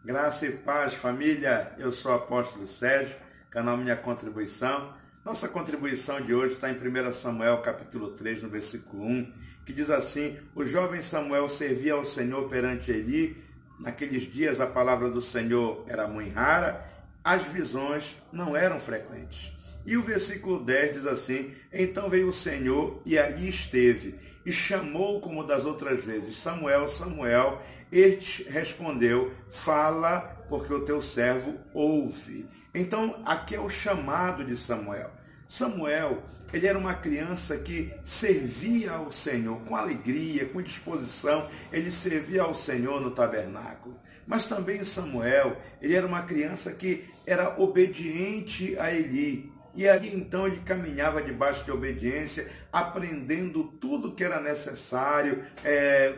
Graça e paz, família. Eu sou o apóstolo Sérgio, canal Minha Contribuição. Nossa contribuição de hoje está em 1 Samuel, capítulo 3, no versículo 1, que diz assim: o jovem Samuel servia ao Senhor perante Eli. Naqueles dias a palavra do Senhor era muito rara, as visões não eram frequentes. E o versículo 10 diz assim: então veio o Senhor e ali esteve, e chamou como das outras vezes: Samuel, Samuel. Este respondeu: fala, porque o teu servo ouve. Então, aqui é o chamado de Samuel. Samuel, ele era uma criança que servia ao Senhor com alegria, com disposição. Ele servia ao Senhor no tabernáculo. Mas também Samuel, ele era uma criança que era obediente a Eli. E ali então ele caminhava debaixo de obediência, aprendendo tudo que era necessário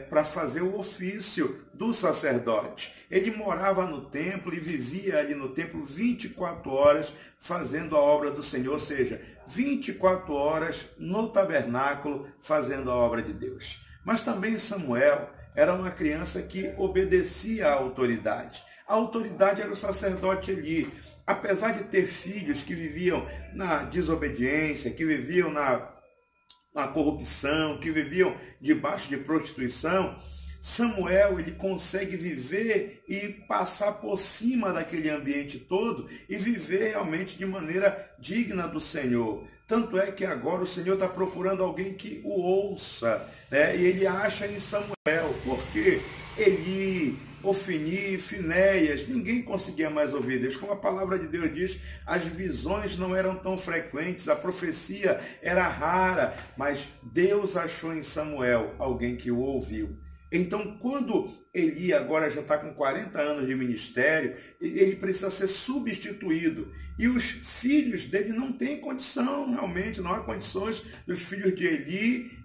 para fazer o ofício do sacerdote. Ele morava no templo e vivia ali no templo 24 horas fazendo a obra do Senhor, ou seja, 24 horas no tabernáculo fazendo a obra de Deus. Mas também Samuel era uma criança que obedecia à autoridade. A autoridade era o sacerdote Eli. Apesar de ter filhos que viviam na desobediência, que viviam na corrupção, que viviam debaixo de prostituição, Samuel ele consegue viver e passar por cima daquele ambiente todo e viver realmente de maneira digna do Senhor. Tanto é que agora o Senhor está procurando alguém que o ouça, né? E ele acha em Samuel, porque Eli, Ofni, Finéias, ninguém conseguia mais ouvir Deus. Como a palavra de Deus diz, as visões não eram tão frequentes, a profecia era rara, mas Deus achou em Samuel alguém que o ouviu. Então, quando Eli agora já está com 40 anos de ministério, ele precisa ser substituído. E os filhos dele não têm condição, realmente, não há condições dos filhos de Eli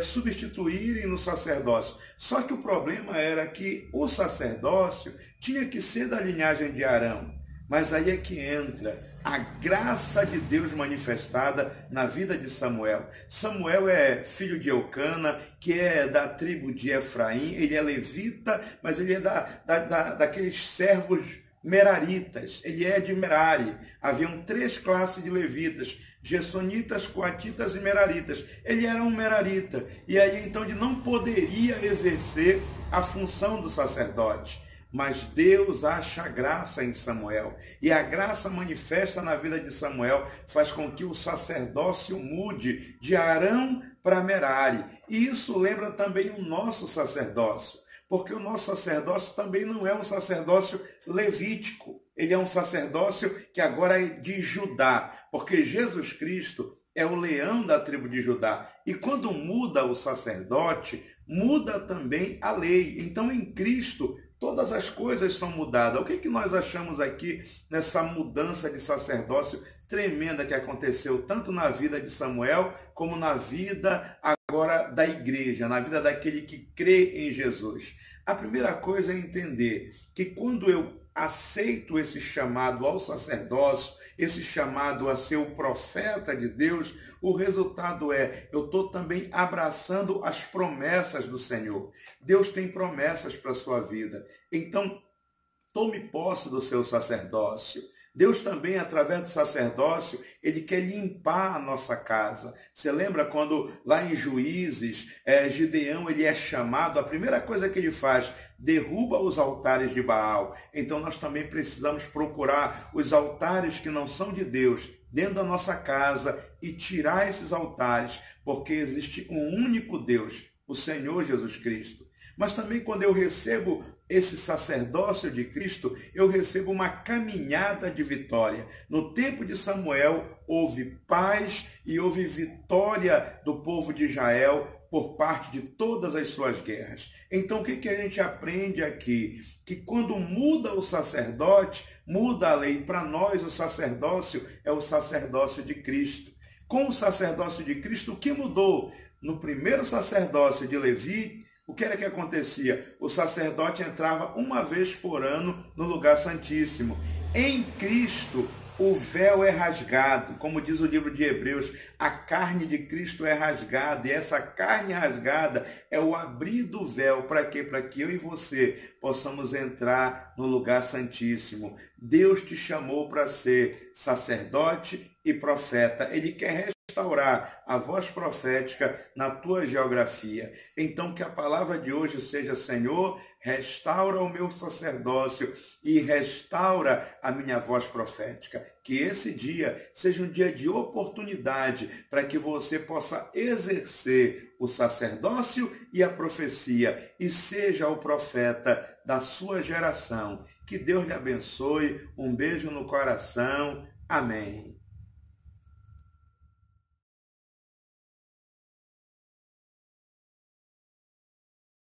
substituírem no sacerdócio. Só que o problema era que o sacerdócio tinha que ser da linhagem de Arão. Mas aí é que entra a graça de Deus manifestada na vida de Samuel. Samuel é filho de Eucana, que é da tribo de Efraim. Ele é levita, mas ele é daqueles servos meraritas. Ele é de Merari. Haviam 3 classes de levitas: Gersonitas, Coatitas e Meraritas. Ele era um merarita. E aí então ele não poderia exercer a função do sacerdote. Mas Deus acha graça em Samuel. E a graça manifesta na vida de Samuel faz com que o sacerdócio mude de Arão para Merari. E isso lembra também o nosso sacerdócio. Porque o nosso sacerdócio também não é um sacerdócio levítico. Ele é um sacerdócio que agora é de Judá. Porque Jesus Cristo é o leão da tribo de Judá. E quando muda o sacerdote, muda também a lei. Então, em Cristo, todas as coisas são mudadas. O que nós achamos aqui nessa mudança de sacerdócio tremenda que aconteceu tanto na vida de Samuel como na vida agora da igreja, na vida daquele que crê em Jesus? A primeira coisa é entender que quando eu aceito esse chamado ao sacerdócio, esse chamado a ser o profeta de Deus, o resultado é, eu estou também abraçando as promessas do Senhor. Deus tem promessas para a sua vida. Então, tome posse do seu sacerdócio. Deus também, através do sacerdócio, ele quer limpar a nossa casa. Você lembra quando lá em Juízes, Gideão ele é chamado, a primeira coisa que ele faz, derruba os altares de Baal. Então nós também precisamos procurar os altares que não são de Deus dentro da nossa casa e tirar esses altares, porque existe um único Deus, o Senhor Jesus Cristo. Mas também quando eu recebo esse sacerdócio de Cristo, eu recebo uma caminhada de vitória. No tempo de Samuel, houve paz e houve vitória do povo de Israel por parte de todas as suas guerras. Então, o que a gente aprende aqui? Que quando muda o sacerdote, muda a lei. Para nós, o sacerdócio é o sacerdócio de Cristo. Com o sacerdócio de Cristo, o que mudou? No primeiro sacerdócio de Levi, o que era que acontecia? O sacerdote entrava uma vez por ano no lugar santíssimo. Em Cristo, O véu é rasgado, como diz o livro de Hebreus, a carne de Cristo é rasgada, e essa carne rasgada é o abrir do véu, para quê? Para que eu e você possamos entrar no lugar santíssimo. Deus te chamou para ser sacerdote e profeta, Ele quer restaurar a voz profética na tua geografia. Então que a palavra de hoje seja: Senhor, restaura o meu sacerdócio e restaura a minha voz profética. Que esse dia seja um dia de oportunidade para que você possa exercer o sacerdócio e a profecia e seja o profeta da sua geração. Que Deus lhe abençoe. Um beijo no coração. Amém.